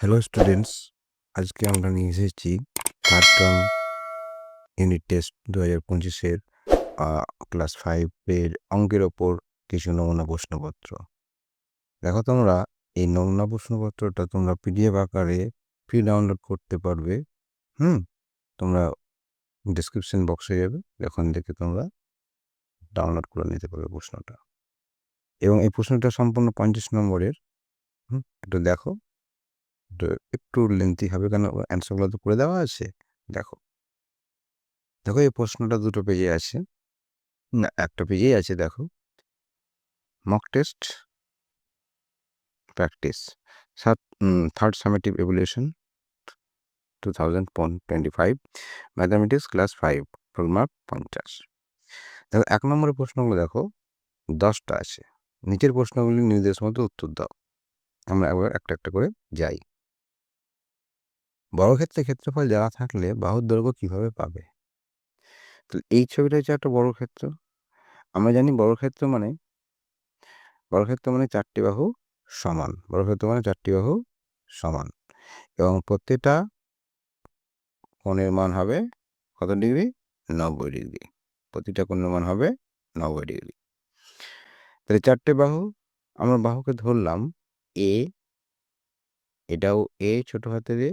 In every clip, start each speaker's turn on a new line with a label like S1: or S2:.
S1: Hello students, আজকে আমরা নিয়ে এসেছি থার্ড টার্ম ইউনিট টেস্ট 2025-এর ক্লাস 5-এর অঙ্কের ওপর কিছু নমুনা প্রশ্নপত্র। দেখো, তোমরা এই নমুনা প্রশ্নপত্রটা তোমরা পিডিএফ আকারে ফ্রি ডাউনলোড করতে পারবে। তোমরা ডিসক্রিপশন বক্সে যাবে, এখন থেকে তোমরা ডাউনলোড করে নিতে পারবে প্রশ্নটা। এবং এই প্রশ্নটা সম্পূর্ণ 50 নম্বরের। একটু দেখো, একটু লেন্থি হবে, কেন অ্যান্সারগুলো তো করে দেওয়া আছে। দেখো, এই প্রশ্নটা দুটো পেজে আছে, না একটা পেজেই আছে। দেখো, mock test practice third summative evaluation 2025 mathematics class 5 full mark 50। দেখো, 1 নম্বরের প্রশ্নগুলো দেখো 10টা আছে। নিচের প্রশ্নগুলি নির্দেশ মতো উত্তর দাও। আমরা একবার একটা একটা করে যাই। বর্গক্ষেত্রে ক্ষেত্রফল দেওয়া থাকলে বাহুর দৈর্ঘ্য কিভাবে পাবে? তো এই ছবিটা হচ্ছে একটা বর্গক্ষেত্র। আমরা জানি বর্গক্ষেত্র মানে 4টি বাহু সমান। বর্গক্ষেত্র মানে 4টি বাহু সমান, এবং প্রত্যেকটা কোণের মান হবে কত ডিগ্রি? 90 ডিগ্রি। প্রতিটা কোণের মান হবে 90 ডিগ্রি। তাহলে 4টে বাহু, আমরা বাহুকে ধরলাম এ, এটাও এ ছোট হাতের এ,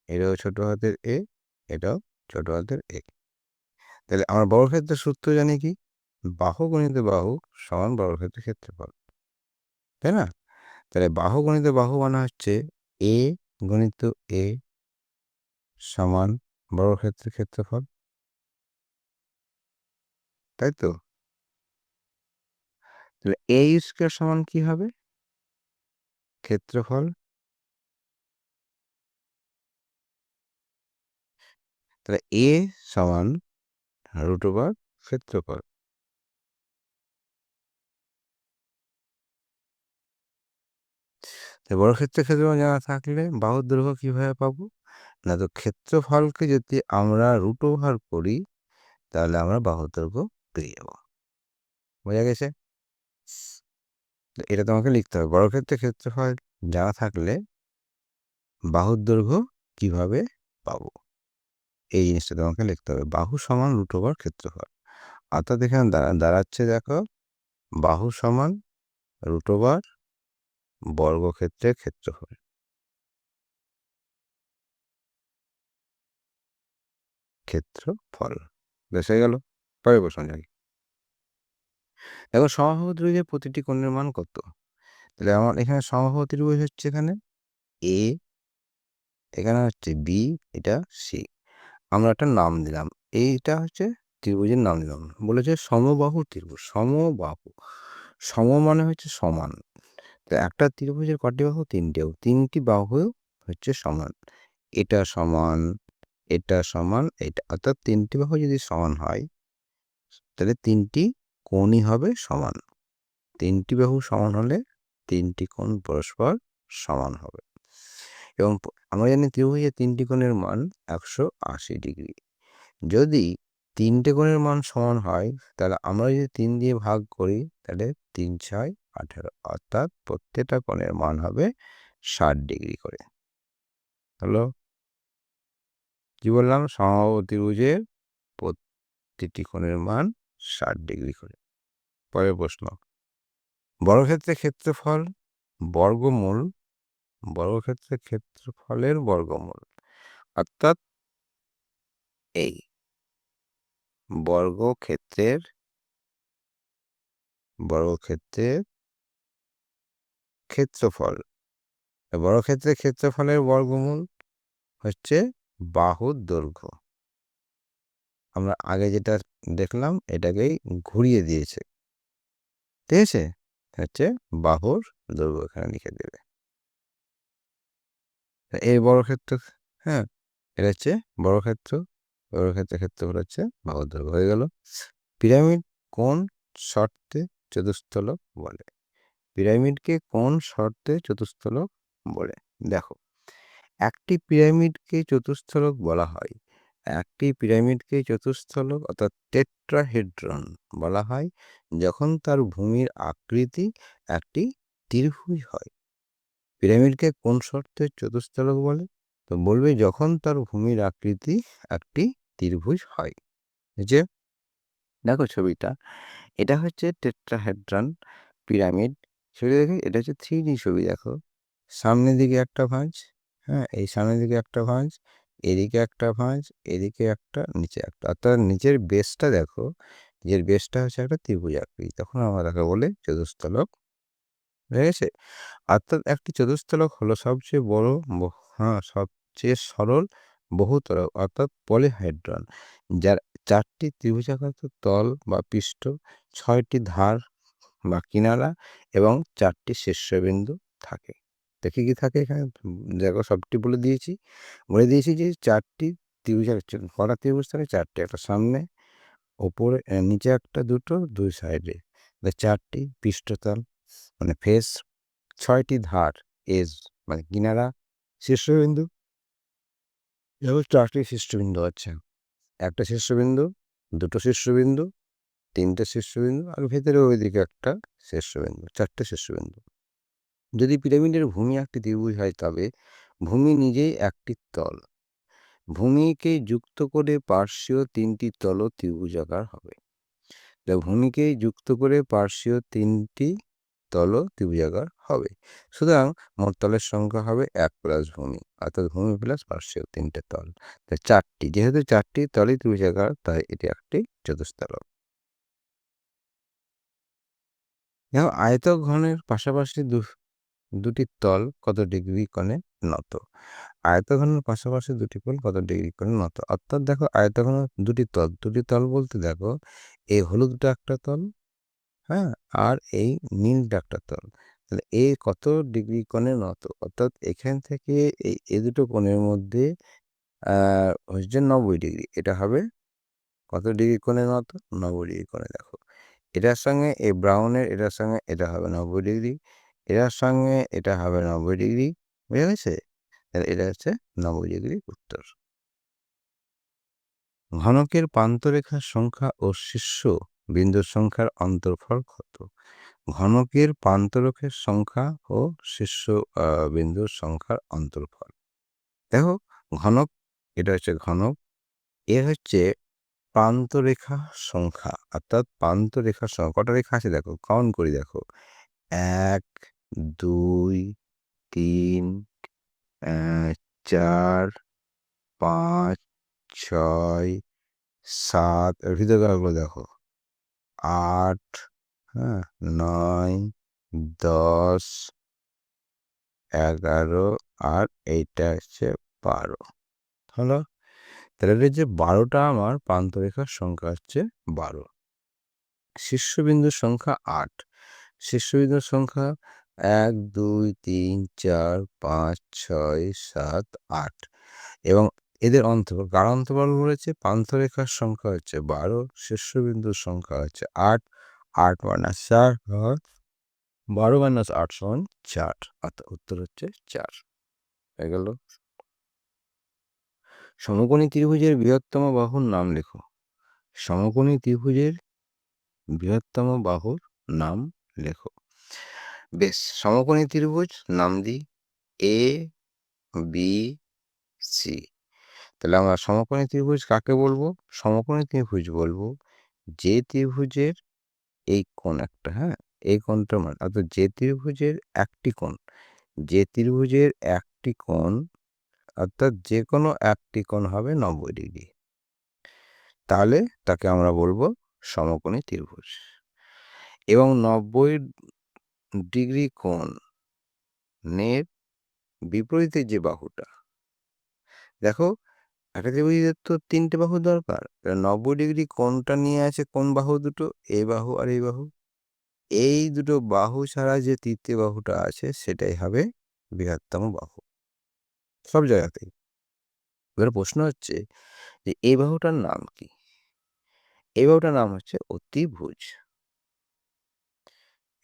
S1: এটাও ছোট হাতের এ, এটাও ছোট হাতের এ। তাহলে আমরা বর্গক্ষেত্রের সূত্র জানি কি? বাহু গণিত বাহু সমান বর্গক্ষেত্রের ক্ষেত্রফল, তাই না? তাহলে বাহু গণিত বাহু মানে হচ্ছে এ গণিত এ সমান বর্গক্ষেত্রের ক্ষেত্রফল, তাই তো? তাহলে এ স্কয়ার সমান কি হবে? ক্ষেত্রফল। তাহলে এ সমান √ওভার ক্ষেত্রফল। বর্গক্ষেত্রের ক্ষেত্রফল জানা থাকলে বাহুর দৈর্ঘ্য কিভাবে পাবো? না, তো ক্ষেত্রফলকে যদি আমরা √ওভার করি তাহলে আমরা বাহুর দৈর্ঘ্য পেয়ে যাব। বোঝা গেছে? এটা তোমাকে লিখতে হবে। বর্গক্ষেত্রের ক্ষেত্রফল জানা থাকলে বাহুর দৈর্ঘ্য কিভাবে পাবো, এই জিনিসটা তোমাকে লিখতে হবে। বাহু সমান √ওভার ক্ষেত্রফল, অর্থাৎ এখানে দাঁড়াচ্ছে, দেখো, বাহু সমান √ওভার বর্গক্ষেত্রের ক্ষেত্রফল। ক্ষেত্রফল বেশ হয়ে গেল। পরের প্রশ্ন যাই। দেখো, সমবাহু ত্রিভুজের প্রতিটি কোণের মান কত? তাহলে আমার এখানে সমবাহু ত্রিভুজ হচ্ছে এখানে এ, এখানে হচ্ছে বি, এটা সি। আমরা একটা নাম দিলাম, এইটা হচ্ছে ত্রিভুজের নাম দিলাম। বলেছে সমবাহু ত্রিভুজ। সমবাহু, সম মানে হচ্ছে সমান। তো একটা ত্রিভুজের কটি বাহু? 3টেও 3টি বাহু হচ্ছে সমান। এটা সমান, এটা সমান, এটা, অর্থাৎ 3টি বাহু যদি সমান হয় তাহলে 3টি কোণই হবে সমান। 3টি বাহু সমান হলে 3টি কোণ পরস্পর সমান হবে। এবং আমরা জানি ত্রিভুজের 3টি কোণের মান 180 ডিগ্রি। যদি 3টে কোণের মান সমান হয় তাহলে আমরা যদি 3 দিয়ে ভাগ করি তাহলে 3 × 6 = 18, অর্থাৎ প্রত্যেকটা কোণের মান হবে 60 ডিগ্রি করে। হলো? কি বললাম? সমবাহু ত্রিভুজের প্রতিটি কোণের মান 60 ডিগ্রি করে। পরের প্রশ্ন। বর্গক্ষেত্রের ক্ষেত্রফল বর্গমূল, বর্গক্ষেত্রের ক্ষেত্রফলের বর্গমূল, অর্থাৎ এই বর্গক্ষেত্রের ক্ষেত্রফল। বর্গক্ষেত্রের ক্ষেত্রফলের বর্গমূল হচ্ছে বাহুর দৈর্ঘ্য। আমরা আগে যেটা দেখলাম এটাকেই ঘুরিয়ে দিয়েছে, ঠিক আছে? হচ্ছে বাহুর দৈর্ঘ্য, এখানে লিখে দেবে। এই বর্গক্ষেত্র, হ্যাঁ, এটা হচ্ছে বর্গক্ষেত্র। বর্গক্ষেত্রের ক্ষেত্রফল হচ্ছে বাহুর দৈর্ঘ্য। হয়ে গেল। পিরামিড কোন শর্তে চতুস্তলক বলে? পিরামিডকে কোন শর্তে চতুস্তলক বলে? দেখো, একটি পিরামিডকে চতুস্তলক বলা হয়, একটি পিরামিডকে চতুস্তলক অর্থাৎ টেট্রাহেড্রন বলা হয় যখন তার ভূমির আকৃতি একটি ত্রিভুজ হয়। পিরামিডকে কোন শর্তে চতুস্তলক বলে? তো বলবে যখন তার ভূমির আকৃতি একটি ত্রিভুজ হয়। যে দেখো ছবিটা, এটা হচ্ছে টেট্রাহেড্রন পিরামিড ছবি। দেখে এটা হচ্ছে 3D ছবি। দেখো সামনের দিকে একটা ভাঁজ, হ্যাঁ, এই সামনের দিকে একটা ভাঁজ, এদিকে একটা ভাঁজ, এদিকে একটা, নিচে একটা, অর্থাৎ নিচের বেসটা দেখো, নিজের বেসটা হচ্ছে একটা ত্রিভুজ আকৃতি, তখন আমরা তাকে বলে চতুস্তলক। ঠিক আছে? অর্থাৎ একটি চতুস্তলক হলো সবচেয়ে বড়, সবচেয়ে সরল বহুতলক অর্থাৎ পলিহাইড্রন, যার 4টি ত্রিভুজাকার তল বা পৃষ্ঠ, 6টি ধার বা কিনারা এবং 4টি শীর্ষবিন্দু থাকে। দেখি কি থাকে এখানে, দেখো সবটি বলে দিয়েছি যে 4টি ত্রিভুজ, কটা ত্রিভুজ থাকে? 4টি, একটা সামনে, ওপরে, নিচে একটা, দুটো, দুই সাইডে, 4টি পৃষ্ঠতল মানে ফেস, 6টি ধার এজ মানে কিনারা, শীর্ষবিন্দু এবং 4টি শীর্ষবিন্দু আছে, একটা শীর্ষবিন্দু, দুটো শীর্ষবিন্দু, 3টে শীর্ষবিন্দু আর ভেতরে ওইদিকে একটা শীর্ষবিন্দু, 4টে শীর্ষবিন্দু। যদি পিরামিডের ভূমি একটি ত্রিভুজ হয় তবে ভূমি নিজেই একটি তল। ভূমিকে যুক্ত করে পার্শ্বীয় 3টি তল ত্রিভুজাকার হবে। ভূমিকে যুক্ত করে পার্শ্বীয় 3টি তল ত্রিভুজাকার হবে। সুতরাং মোট তলের সংখ্যা হবে 1 প্লাস ভূমি, অর্থাৎ ভূমি প্লাস পার্শ্বীয় 3টে তল, তাই 4টি। যেহেতু 4টি তলই ত্রিভুজাকার তাই এটি একটি চতুস্তলক। দেখো আয়তঘনের পাশাপাশি দুটি তল কত ডিগ্রি কোণে নত? আয়তঘনের পাশাপাশি দুটি কোণ কত ডিগ্রি কোণে নত? অর্থাৎ দেখো আয়তঘনের দুটি তল বলতে দেখো এই হলুদটা একটা তল, হ্যাঁ, আর এই নীলটা একটা তল, তাহলে এ কত ডিগ্রি কোণে নত? অর্থাৎ এখান থেকে এই দুটো কোণের মধ্যে হচ্ছে 90 ডিগ্রি। এটা হবে কত ডিগ্রি কোণে নত? 90 ডিগ্রি কোণে। দেখো এটার সঙ্গে এই ব্রাউনের এটার সঙ্গে এটা হবে 90 ডিগ্রি, এটার সঙ্গে এটা হবে 90 ডিগ্রি, বুঝা গেছে? তাহলে এটা হচ্ছে 90 ডিগ্রি উত্তর। ঘনকের প্রান্তরেখার সংখ্যা ও শীর্ষ বিন্দুর সংখ্যার অন্তর্ফল কত? ঘনকের প্রান্তরেখার সংখ্যা ও শীর্ষ বিন্দুর সংখ্যার অন্তর্ফল। দেখো ঘনক, এটা হচ্ছে ঘনক, এ হচ্ছে প্রান্তরেখা সংখ্যা, অর্থাৎ প্রান্তরেখার সংখ্যা। কটা রেখা আছে দেখো, কাউন্ট করি, দেখো 1 2 3 4 5 6 7, এর ভিতরগুলো দেখো 8, হ্যাঁ, 9 10 11 আর এইটা হচ্ছে 12 হলো। তাহলে যে 12টা আমার প্রান্তরেখার সংখ্যা হচ্ছে 12। শীর্ষবিন্দুর সংখ্যা 8। শীর্ষবিন্দুর সংখ্যা 1 2 3 4 5 6 7 8 এবং এদের অন্তর্ভুক্ত কার অন্তর্ভুক্ত বলেছে? প্রান্তরেখার সংখ্যা হচ্ছে 12, শীর্ষবিন্দুর সংখ্যা হচ্ছে 8, 8 - 4 হয় 12 - 8 = 4, অর্থাৎ উত্তর হচ্ছে 4 হয়ে গেল। সমকোণী ত্রিভুজের বৃহত্তম বাহুর নাম লেখো। সমকোণী ত্রিভুজের বৃহত্তম বাহুর নাম লেখো। বেশ, সমকোণী ত্রিভুজ নাম দিই এ বি সি। তাহলে আমরা সমকোণী ত্রিভুজ কাকে বলবো? সমকোণী ত্রিভুজ বলবো যে ত্রিভুজের এই কোণ একটা, হ্যাঁ, এই কোণটা মানে, অর্থাৎ যে ত্রিভুজের একটি কোণ, যে ত্রিভুজের একটি কোণ, অর্থাৎ যে কোনো একটি কোণ হবে 90 ডিগ্রি, তাহলে তাকে আমরা বলবো সমকোণী ত্রিভুজ। এবং 90 ডিগ্রি কোণের বিপরীতে যে বাহুটা, দেখো একটা ত্রিভুজের তো 3টে বাহু দরকার, 90 ডিগ্রি কোণটা নিয়ে আছে কোন বাহু দুটো? এই বাহু আর এই বাহু। এই দুটো বাহু ছাড়া যে তৃতীয় বাহুটা আছে সেটাই হবে বৃহত্তম বাহু সব জায়গাতেই। এবার প্রশ্ন হচ্ছে যে এই বাহুটার নাম কি? এই বাহুটার নাম হচ্ছে অতিভুজ।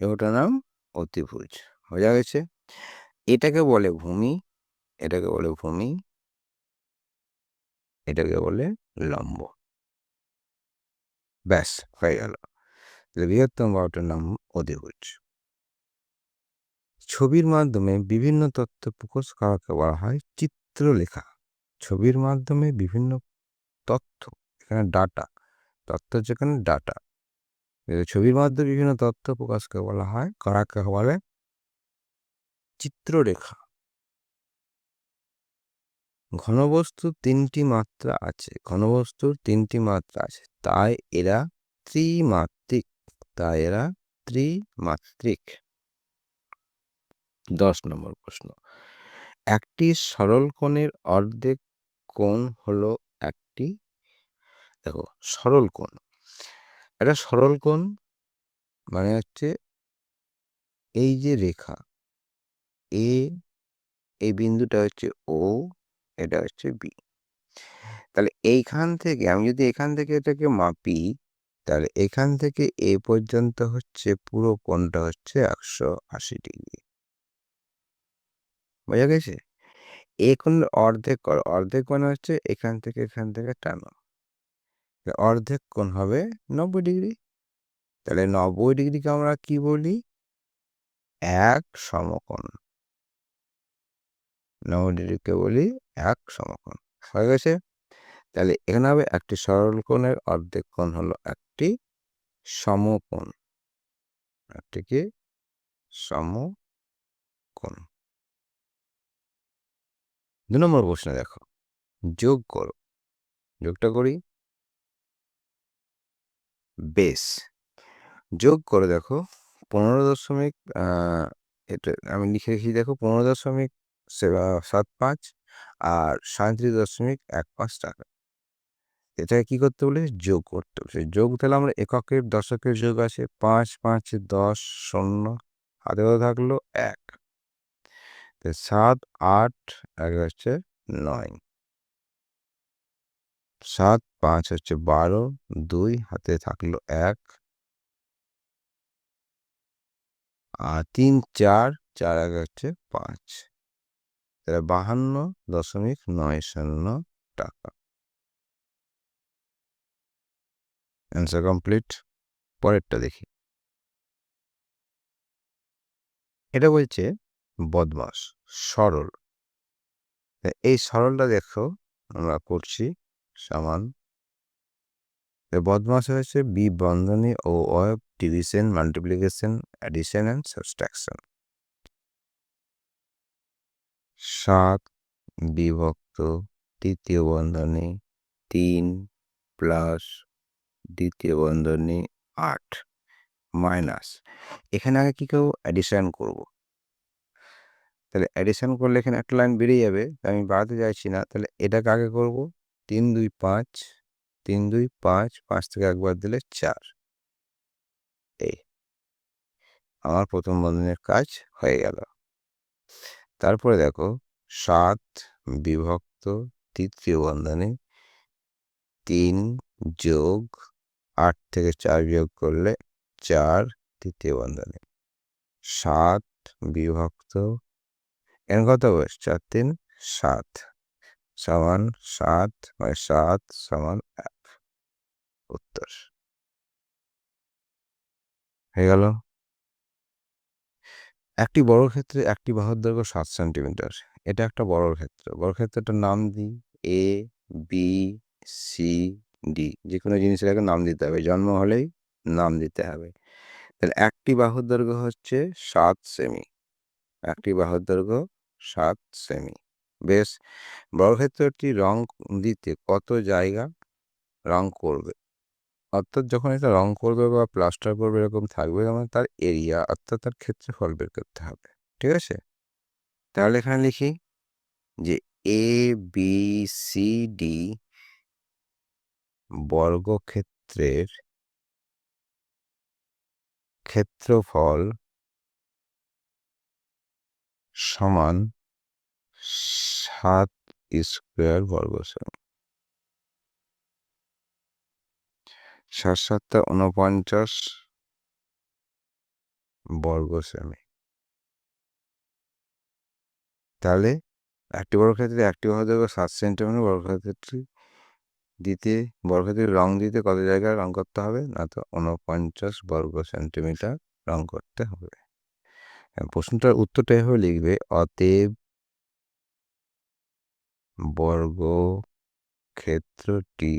S1: এই বাহুটার নাম অতিভুজ, বোঝা গেছে? এটাকে বলে ভূমি, এটাকে বলে ভূমি, এটাকে বলে লম্ব। ব্যাস হয়ে গেল। বৃহত্তম বাহুটার নাম অতিভুজ। ছবির মাধ্যমে বিভিন্ন তথ্য প্রকাশ করাকে বলা হয় চিত্রলেখা। ছবির মাধ্যমে বিভিন্ন তথ্য, এখানে ডাটা, তথ্য যেখানে ডাটা, ছবির মাধ্যমে বিভিন্ন তথ্য প্রকাশকে বলা হয় কাকে বলে চিত্ররেখা। ঘনবস্তুর 3টি মাত্রা আছে, ঘনবস্তুর 3টি মাত্রা আছে, তাই এরা ত্রিমাত্রিক, তাই এরা ত্রিমাত্রিক। 10 নম্বর প্রশ্ন, একটি সরল কোণের অর্ধেক কোণ হলো একটি, দেখো সরল কোণ, এটা সরল কোণ মানে হচ্ছে এই যে রেখা এ, এই বিন্দুটা হচ্ছে ও, এটা হচ্ছে বি। তাহলে এইখান থেকে আমি যদি এখান থেকে এটাকে মাপি, তাহলে এখান থেকে এ পর্যন্ত হচ্ছে পুরো কোণটা হচ্ছে 180 ডিগ্রি। বোঝা গেছে? এ কোণের অর্ধেক করো, অর্ধেক মানে হচ্ছে এখান থেকে টানো, অর্ধেক কোণ হবে 90 ডিগ্রি। তাহলে 90 ডিগ্রিকে আমরা কি বলি? এক সমকোণ। 90 ডিগ্রিকে বলি এক সমকোণ। হয়ে গেছে? তাহলে এখানে হবে একটি সরল কোণের অর্ধেক কোণ হলো একটি সমকোণ, একটি কি সমকোণ। 2 নম্বর প্রশ্ন দেখো, যোগ করো, যোগটা করি। বেশ, যোগ করে দেখো 15 দশমিক, এটা আমি লিখে রেখেছি, দেখো 15.75 আর 37.15 টাকা। এটাকে কি করতে বলে? যোগ করতে বলে। যোগ তাহলে আমরা এককের দশকের যোগ আছে 5 5 10 0, হাতে কত থাকলো 1, 7 8 1 হচ্ছে 9, 7 5 হচ্ছে 12, 2 হাতে থাকলো 1, আর 3 4 4 1 হচ্ছে 5, তাহলে 52.90 টাকা। Answer complete. পরেরটা দেখি, এটা বলছে বদমাস সরল। এই সরলটা দেখো আমরা করছি সমান, বদমাস হয়েছে বি বন্ধনী ও অয়ব, division, multiplication, addition and subtraction. 7 বিভক্ত তৃতীয় বন্ধনী 3 প্লাস দ্বিতীয় বন্ধনী 8 মাইনাস, এখানে আগে কি করবো? অ্যাডিশন করব। তাহলে অ্যাডিশন করলে এখানে একটা লাইন বেরিয়ে যাবে, আমি বাড়াতে চাইছি না। তাহলে এটাকে আগে করব, 3 2 5, 3 2 5, 5 থেকে একবার দিলে 4, এই আমার প্রথম বন্ধনীর কাজ হয়ে গেল। তারপরে দেখো 7 বিভক্ত তৃতীয় বন্ধনী 3 যোগ 8 থেকে 4 বিয়োগ করলে 4 তৃতীয় বন্ধনী, 7 বিভক্ত এর কত হবে? 4 3 7 সমান 7 বাই 7 সমান 1, উত্তর হয়ে গেল। একটি বর্গক্ষেত্রে একটি বাহুর দৈর্ঘ্য 7 সেন্টিমিটার। এটা একটা বর্গক্ষেত্র, বর্গক্ষেত্রটার নাম দিই এ বি সি ডি, যে কোনো জিনিসের আগে নাম দিতে হবে, জন্ম হলেই নাম দিতে হবে। তাহলে একটি বাহুর দৈর্ঘ্য হচ্ছে 7 সেমি, একটি বাহুর দৈর্ঘ্য 7 সেমি। বেশ, বর্গক্ষেত্রটি রং দিতে কত জায়গা রং করবে? অর্থাৎ যখন এটা রং করবে বা প্লাস্টার করবে এরকম থাকবে, যেমন তার এরিয়া অর্থাৎ তার ক্ষেত্রফল বের করতে হবে। ঠিক আছে? তাহলে এখানে লিখি যে এ বি সি ডি বর্গক্ষেত্রের ক্ষেত্রফল সমান 7 স্কোয়ার বর্গ সেমি। 7 7 49 বর্গ সেমি। তাহলে একটি বর্গক্ষেত্রে একটি বাহু দৈর্ঘ্য 7 সেন্টিমিটার, বর্গক্ষেত্রটি বর্গক্ষেত্রের রং দিতে কত জায়গায় রং করতে হবে? না তো 49 বর্গ সেন্টিমিটার রং করতে হবে। প্রশ্নটার উত্তরটা এভাবে লিখবে, অতএব বর্গক্ষেত্রটি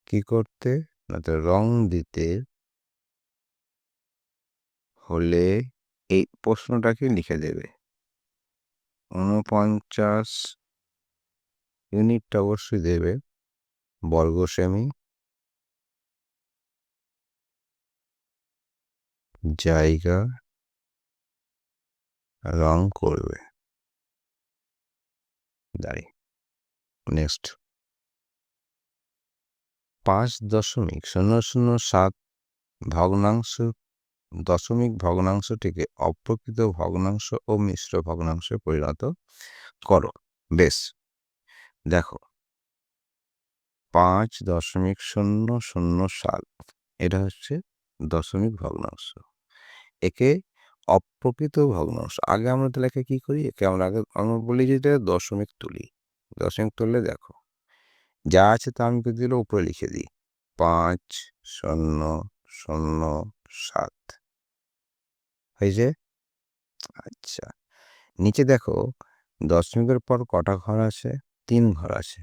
S1: কি করতে, না তো রং দিতে হলে এই প্রশ্নটাকে লিখে দেবে। 49 ইউনিটটা অবশ্যই দেবে, বর্গ সেমি, জায়গা রং করবে। দাঁড়ি নেক্সট 5.007 ভগ্নাংশ দশমিক ভগ্নাংশটিকে অপ্রকৃত ভগ্নাংশ ও মিশ্র ভগ্নাংশে পরিণত করো। বেশ, দেখো 5.007 এটা হচ্ছে দশমিক ভগ্নাংশ, একে অপ্রকৃত ভগ্নাংশ। আগে আমরা তাহলে একে কি করি, একে আমরা বলি যে এটা দশমিক তুলি। দশমিক তুললে দেখো যা আছে তা আমি দিলে উপরে লিখে দিই 5.007 হয়েছে। আচ্ছা, নিচে দেখো দশমিকের পর কটা ঘর আছে, 3 ঘর আছে,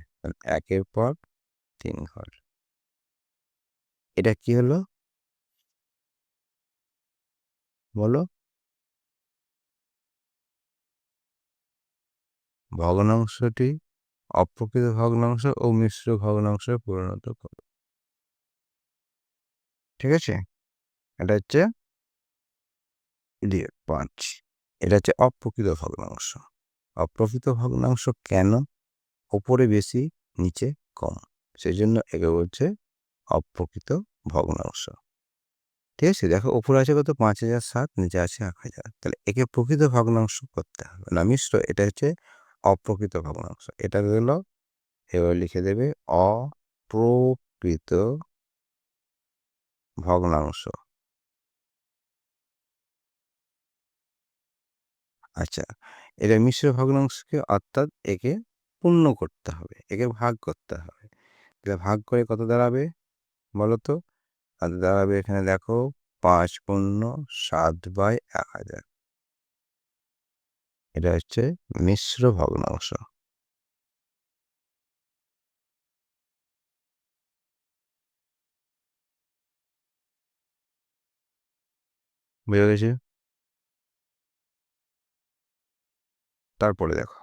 S1: একের পর 3 ঘর। এটা কি হলো বলো, ভগ্নাংশটি অপ্রকৃত ভগ্নাংশ ও মিশ্র ভগ্নাংশে পরিণত করো। ঠিক আছে, এটা হচ্ছে 5, এটা হচ্ছে অপ্রকৃত ভগ্নাংশ। অপ্রকৃত ভগ্নাংশ কেন, ওপরে বেশি নিচে কম, সেই জন্য একে বলছে অপ্রকৃত ভগ্নাংশ। ঠিক আছে, দেখো উপরে আছে কত 5007, নিচে আছে 1000, তাহলে একে প্রকৃত ভগ্নাংশ করতে হবে না মিশ্র, এটা হচ্ছে অপ্রকৃত ভগ্নাংশ। এটা গেল, এবার লিখে দেবে অপ্রকৃত ভগ্নাংশ। আচ্ছা, এটা মিশ্র ভগ্নাংশকে, অর্থাৎ একে পূর্ণ করতে হবে, একে ভাগ করতে হবে। তাহলে ভাগ করে কত দাঁড়াবে বলো তো, আর দাঁড়াবে এখানে দেখো 5.7/1000। এটা হচ্ছে মিশ্র ভগ্নাংশ। বুঝে গেছে? তারপরে দেখো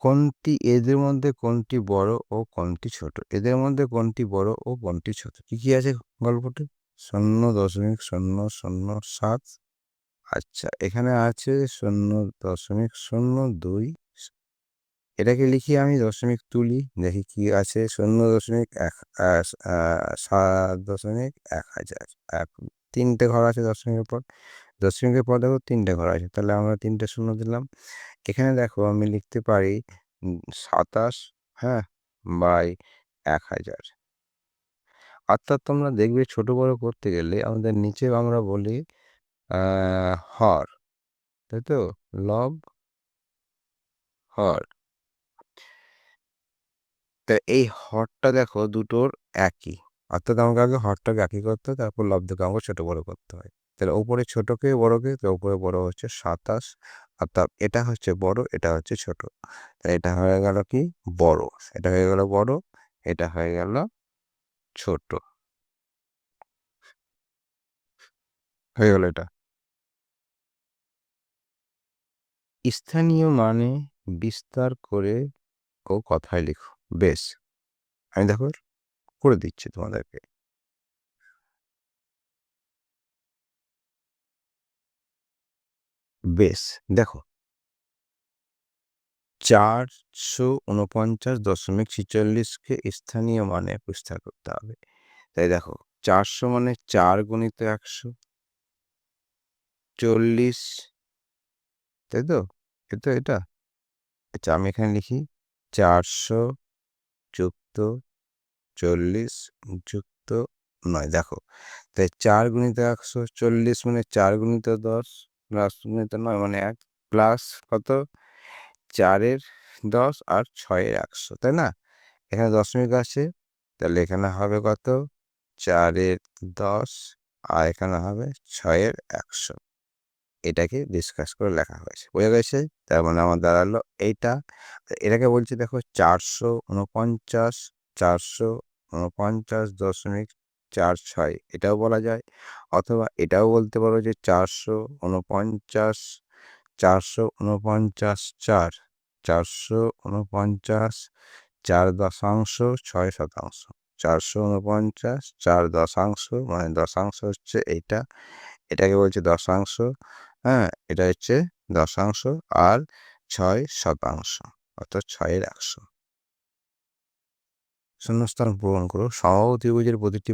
S1: কোনটি, এদের মধ্যে কোনটি বড় ও কোনটি ছোট, এদের মধ্যে কোনটি বড় ও কোনটি ছোট, কি আছে গল্পটি, 0.007। আচ্ছা, এখানে আছে 0.02। এটাকে লিখি আমি, দশমিক তুলি, দেখি কি আছে, 0.7.1000, 3টে ঘর আছে দশমিকের পর। দশমিকের পর দেখো 3টে ঘর আছে, তাহলে আমরা 3টে শূন্য দিলাম। এখানে দেখো আমি লিখতে পারি 27, হ্যাঁ, বাই 1000। অর্থাৎ তোমরা দেখবে ছোট বড় করতে গেলে আমাদের নিচে আমরা বলি হর, তাই তো, লব হর। তা এই হরটা দেখো দুটোর একই, অর্থাৎ আমাকে আগে হরটাকে একই করতে হয়, তারপর লব্ধকে আমাকে ছোট বড় করতে হয়। তাহলে ওপরে ছোটকে বড়কে, তো ওপরে বড় হচ্ছে 27, অর্থাৎ এটা হচ্ছে বড়, এটা হচ্ছে ছোট। তাই এটা হয়ে গেল কি বড়, এটা হয়ে গেল বড়, এটা হয়ে গেল ছোট, হয়ে গেল এটা। স্থানীয় মানে বিস্তার করে ও কথায় লিখো। বেশ, আমি দেখো করে দিচ্ছি তোমাদেরকে। বেশ, দেখো 449.46কে স্থানীয় মানে বিস্তার করতে হবে। তাই দেখো 400 মানে 4 গুণিত 100, 40, তাই তো, এটা। আচ্ছা, আমি এখানে লিখি 400 যুক্ত 40 যুক্ত 9। দেখো, তাই 4 গুণিত 100, 40 মানে 4 গুণিত 10 প্লাস গুণিত 9 মানে 1, প্লাস কত 4-এর 10 আর 6-এর 100, তাই না? এখানে দশমিক আছে, তাহলে এখানে হবে কত 4-এর 10 আর এখানে হবে 6-এর 100। এটাকে ডিসকাস করে লেখা হয়েছে, বোঝা গেছে? তার মানে আমার দাঁড়ালো এইটা। এটাকে বলছি দেখো 449 449.46 এটাও বলা যায়, অথবা এটাও বলতে পারো যে 449 449.4 449 4.6%। 449 4 মানে দশাংশ হচ্ছে এইটা, এটাকে বলছে দশাংশ। হ্যাঁ, এটা হচ্ছে দশাংশ আর 6%, অর্থাৎ 6-এর 100। শূন্যস্থান পূরণ করো। সমবাহু ত্রিভুজের প্রতিটি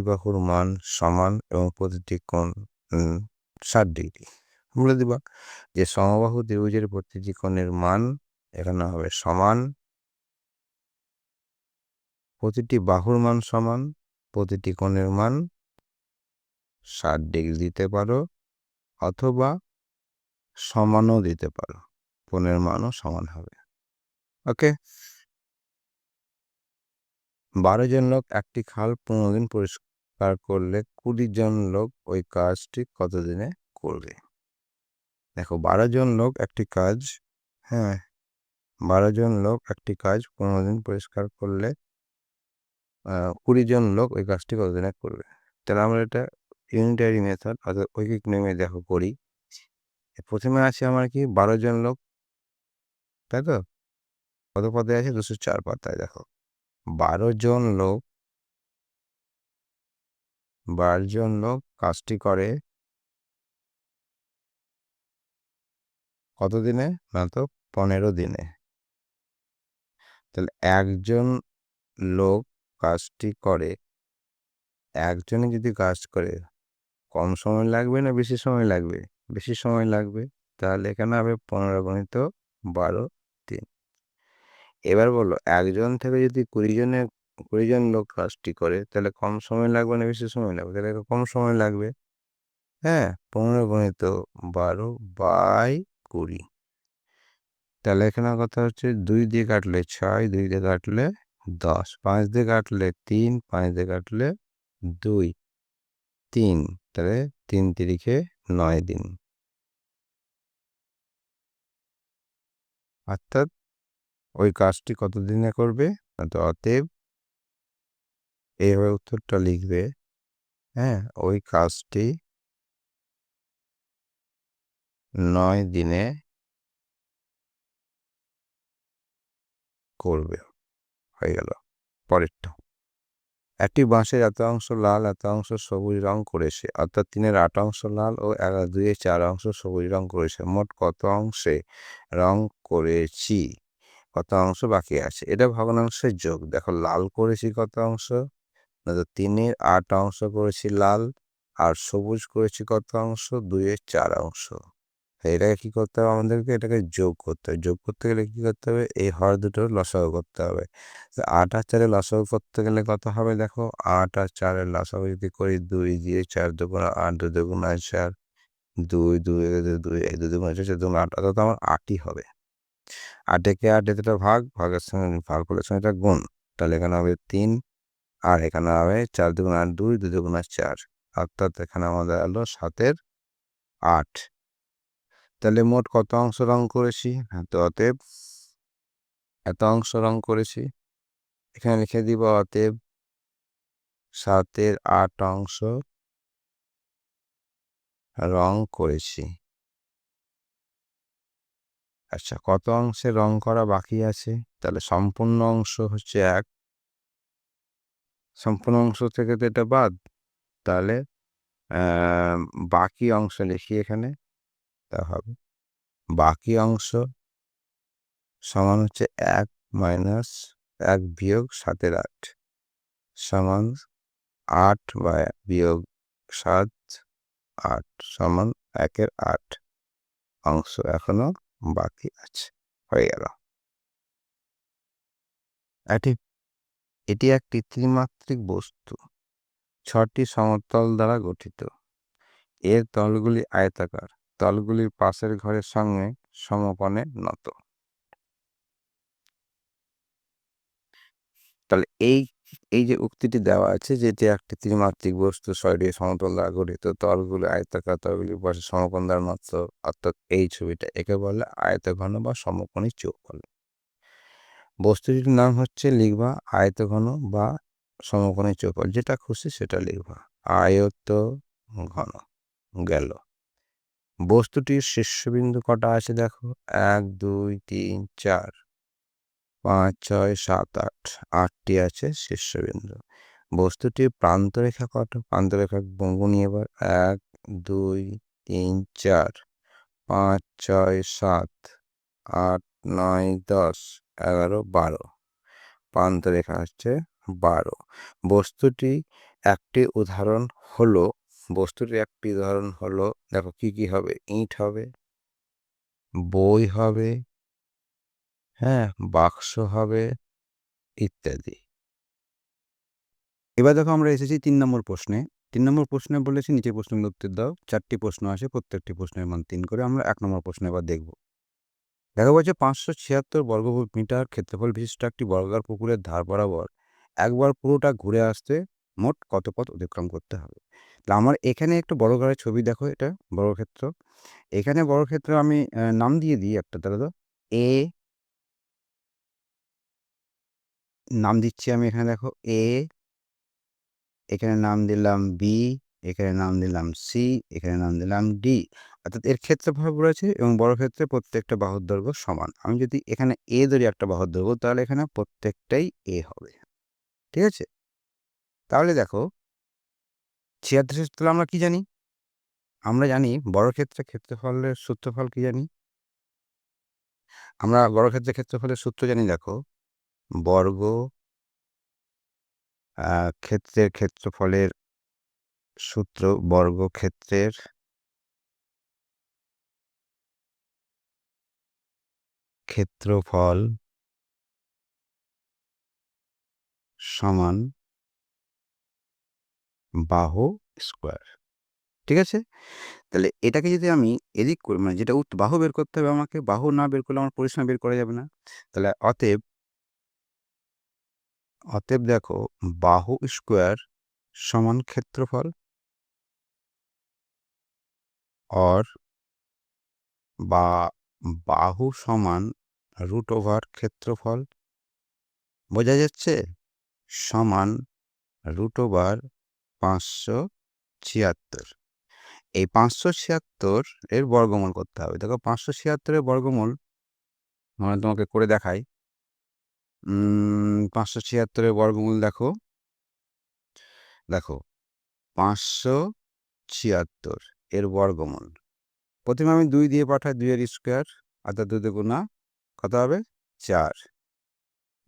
S1: বাহুর মান সমান এবং প্রতিটি কোণ 60 ডিগ্রি। বলে দিবা যে সমবাহু ত্রিভুজের প্রতিটি কোণের মান এখানে হবে সমান, প্রতিটি বাহুর মান সমান, প্রতিটি কোণের মান 60 ডিগ্রি দিতে পারো, অথবা সমানও দিতে পারো, কোণের মানও সমান হবে। ওকে। 12 জন লোক একটি খাল 15 দিন পরিষ্কার করলে 20 জন লোক ওই কাজটি কত দিনে করবে? দেখো 12 জন লোক একটি কাজ, হ্যাঁ 12 জন লোক একটি কাজ 15 দিন পরিষ্কার করলে 20 জন লোক ওই কাজটি কত দিনে করবে? তাহলে আমরা এটা ইউনিটারি মেথড অর্থাৎ ঐকিক নিয়মে দেখো করি। প্রথমে আছে আমার কি 12 জন লোক, তাই তো? কত পাতায় আছে? 204 পাতায়। দেখো 12 জন লোক কাজটি করে কত দিনে? না তো 15 দিনে। তাহলে একজন লোক কাজটি করে, একজনে যদি কাজ করে কম সময় লাগবে না বেশি সময় লাগবে? বেশি সময় লাগবে। তাহলে এখানে হবে 15 গুণিত 12 দিন। এবার বলো একজন থেকে যদি 20 জন লোক কাজটি করে তাহলে কম সময় লাগবে না বেশি সময় লাগবে? তাহলে কম সময় লাগবে। হ্যাঁ, 15 গুণিত 12/20। তাহলে এখানে কথা হচ্ছে 2 দিয়ে কাটলে 6, 2 দিয়ে কাটলে 10, 5 দিয়ে কাটলে 3, 5 দিয়ে কাটলে 2, 3। তাহলে 3 তিরিখে 9 দিন। অর্থাৎ ওই কাজটি কত দিনে করবে? তো অতএব এইভাবে উত্তরটা লিখবে। হ্যাঁ, ওই কাজটি 9 দিনে করবে। হয়ে গেল। পরেরটা, একটি বাঁশের এত অংশ লাল এত অংশ সবুজ রং করেছে, অর্থাৎ 3-এর 8 অংশ লাল ও 2-এর 4 অংশ সবুজ রং করেছে। মোট কত অংশে রং করেছি, কত অংশ বাকি আছে? এটা ভগ্নাংশের যোগ। দেখো লাল করেছি কত অংশ? না তো 3-এর 8 অংশ করেছি লাল, আর সবুজ করেছি কত অংশ? 2-এর 4 অংশ। এটাকে কি করতে হবে আমাদেরকে? এটাকে যোগ করতে হবে। যোগ করতে গেলে কি করতে হবে? এই হর দুটোর লসাগু করতে হবে। 8 আর 4-এর লসাগু করতে গেলে কত হবে? দেখো 8 আর 4-এর লসাগু যদি করি 2 দিয়ে 4 দুগুণ 8, 2 দুগুণ 4, 2 2 2 2 দুগুণ 4, 4 দুগুণ 8, অর্থাৎ আমার 8ই হবে। 8 একে 8 এটা ভাগ, ভাগের সঙ্গে ভাগফলের সঙ্গে এটা গুণ। তাহলে এখানে হবে 3, আর এখানে হবে 4 দুগুণ 8, 2 2 দুগুণ 4, অর্থাৎ এখানে আমাদের হলো 7-এর 8। তাহলে মোট কত অংশ রং করেছি? তো অতএব এত অংশ রং করেছি, এখানে লিখে দিব অতএব 7-এর 8 অংশ রং করেছি। আচ্ছা, কত অংশে রং করা বাকি আছে? তাহলে সম্পূর্ণ অংশ হচ্ছে 1, সম্পূর্ণ অংশ থেকে তো এটা বাদ। তাহলে বাকি অংশ লিখি এখানে, তা হবে বাকি অংশ সমান হচ্ছে 1 মাইনাস 1 বিয়োগ 7-এর 8 সমান 8 বা বিয়োগ 7, 8 সমান 1-এর 8 অংশ এখনো বাকি আছে। হয়ে গেল। এটি একটি ত্রিমাত্রিক বস্তু 6টি সমতল দ্বারা গঠিত। এর তলগুলি আয়তাকার, তলগুলির পাশের ঘরের সঙ্গে সমকোণে নত। তাহলে এই যে উক্তিটি দেওয়া আছে যে এটি একটি ত্রিমাত্রিক বস্তু সরিয়ে সমতল দ্বারা গঠিত, তলগুলি আয়তাকার, তলগুলির পাশে সমকোণ দ্বারা মাত্র, অর্থাৎ এই ছবিটা একে বলে আয়তঘন বা সমকোণী চৌকোণ। বস্তুটির নাম হচ্ছে লিখবা আয়তঘন বা সমকোণী চৌকোণ, যেটা খুশি সেটা লিখবা। আয়ত ঘন গেল। বস্তুটির শীর্ষবিন্দু কটা আছে দেখো, 1 2 3 4 5 6 7 8, 8টি আছে শীর্ষবিন্দু। বস্তুটির প্রান্তরেখা কত, প্রান্তরেখা গুনি এবার, 1 2 3 4 5 6 7 8 9 10 11 12, প্রান্তরেখা হচ্ছে 12। বস্তুটি একটি উদাহরণ হলো, দেখো কি কি হবে, ইট হবে, বই হবে, হ্যাঁ, বাক্স হবে ইত্যাদি। এবার দেখো আমরা এসেছি 3 নম্বর প্রশ্নে। 3 নম্বর প্রশ্নে বলেছি নিচের প্রশ্নগুলোর উত্তর দাও। 4টি প্রশ্ন আসে, প্রত্যেকটি প্রশ্নের মান 3 করে। আমরা 1 নম্বর প্রশ্ন এবার দেখব। দেখা বলছে 576 বর্গমিটার ক্ষেত্রফল বিশিষ্ট একটি বর্গাকার পুকুরের ধার বরাবর একবার পুরোটা ঘুরে আসতে মোট কত পথ অতিক্রম করতে হবে। তা আমার এখানে একটু বর্গাকারের ছবি দেখো, এটা বর্গক্ষেত্র। এখানে বর্গক্ষেত্র আমি নাম দিয়ে দিই একটা, তাহলে তো এ নাম দিচ্ছি আমি এখানে, দেখো এ, এখানে নাম দিলাম বি, এখানে নাম দিলাম সি, এখানে নাম দিলাম ডি। অর্থাৎ এর ক্ষেত্রফল রয়েছে এবং বর্গক্ষেত্রে প্রত্যেকটা বাহুর দৈর্ঘ্য সমান। আমি যদি এখানে এ ধরি একটা বাহুর দৈর্ঘ্য, তাহলে এখানে প্রত্যেকটাই এ হবে। ঠিক আছে, তাহলে দেখো 76, তাহলে আমরা কি জানি, আমরা জানি বর্গক্ষেত্রে ক্ষেত্রফলের সূত্রফল কি জানি, আমরা বর্গক্ষেত্রে ক্ষেত্রফলের সূত্র জানি। দেখো বর্গ ক্ষেত্রের ক্ষেত্রফলের সূত্র, বর্গক্ষেত্রের ক্ষেত্রফল সমান বাহু স্কোয়ার। ঠিক আছে, তাহলে এটাকে যদি আমি এদিক করি, মানে যেটা বাহু বের করতে হবে আমাকে, বাহু না বের করলে আমার পরিসীমা বের করা যাবে না। তাহলে অতএব দেখো বাহু স্কোয়ার সমান ক্ষেত্রফল, অর বা বাহু সমান √ওভার ক্ষেত্রফল, বোঝা যাচ্ছে, সমান √ওভার 576। এই 576 এর বর্গমূল করতে হবে। দেখো 576 এর বর্গমূল মানে তোমাকে করে দেখাই। 576 এর বর্গমূল দেখো 576 এর বর্গমূল। প্রথমে আমি 2 দিয়ে পাঠাই, 2 এর স্কোয়ার, অর্থাৎ 2 দুগুণা কত হবে 4,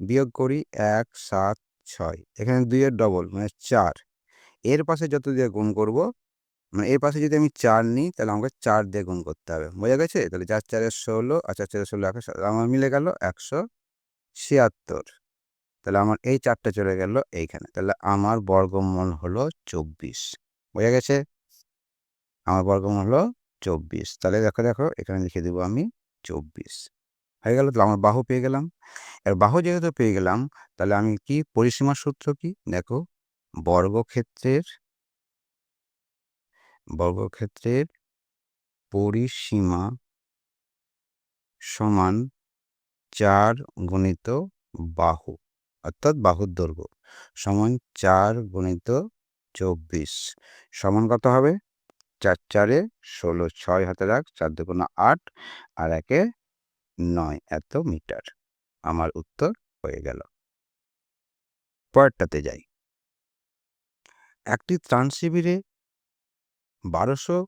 S1: বিয়োগ করি 1 7 6, এখানে 2 এর ডবল মানে 4, এর পাশে যত দিয়ে গুণ করব, মানে এর পাশে যদি আমি 4 নিই তাহলে আমাকে 4 দিয়ে গুণ করতে হবে, বোঝা গেছে। তাহলে 4 4 16, আর 4 4 16 আমার মিলে গেল 176। তাহলে আমার এই 4টা চলে গেল এইখানে, তাহলে আমার বর্গমূল হলো 24, বোঝা গেছে, আমার বর্গমূল হলো 24। তাহলে দেখো এখানে লিখে দেবো আমি 24 হয়ে গেল। তাহলে আমার বাহু পেয়ে গেলাম। এর বাহু যেহেতু পেয়ে গেলাম, তাহলে আমি কি পরিসীমার সূত্র কি, দেখো বর্গক্ষেত্রের পরিসীমা সমান 4 গুণিত বাহু, অর্থাৎ বাহুর দৈর্ঘ্য সমান 4 গুণিত 24 সমান কত হবে, 4 4 16, 6 হাতে রাখ, 4 দুগুণা 8, আর 1 9, এত মিটার। আমার উত্তর হয়ে গেল। পরেরটাতে যাই। একটি ত্রাণ শিবিরে 1200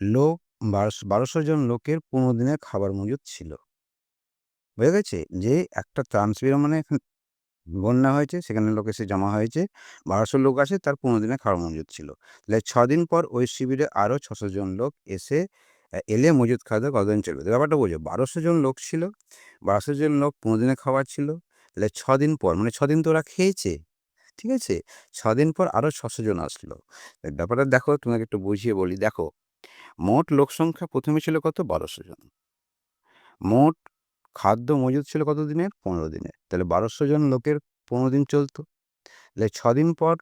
S1: লোক 1200 জন লোকের 15 দিনের খাবার মজুদ ছিল। বোঝা গেছে যে একটা ত্রাণ শিবির মানে বন্যা হয়েছে, সেখানে লোক এসে জমা হয়েছে, 1200 লোক আছে, তার 15 দিনের খাবার মজুদ ছিল। তাহলে 6 দিন পর ওই শিবিরে আরও 600 জন লোক এলে মজুদ খাদ্য কতদিন চলবে। ব্যাপারটা বোঝো, 1200 জন লোক ছিল, 1200 জন লোক 15 দিনের খাবার ছিল, তাহলে 6 দিন পর, মানে 6 দিন তো ওরা খেয়েছে, ঠিক আছে, 6 দিন পর আরও 600 জন আসলো। ব্যাপারটা দেখো, তোমাকে একটু বুঝিয়ে বলি। দেখো মোট লোক সংখ্যা প্রথমে ছিল কত, 1200 জন। মোট খাদ্য মজুদ ছিল কত দিনের, 15 দিনের। তাহলে 1200 জন লোকের 15 দিন চলতো। তাহলে 6 দিন পর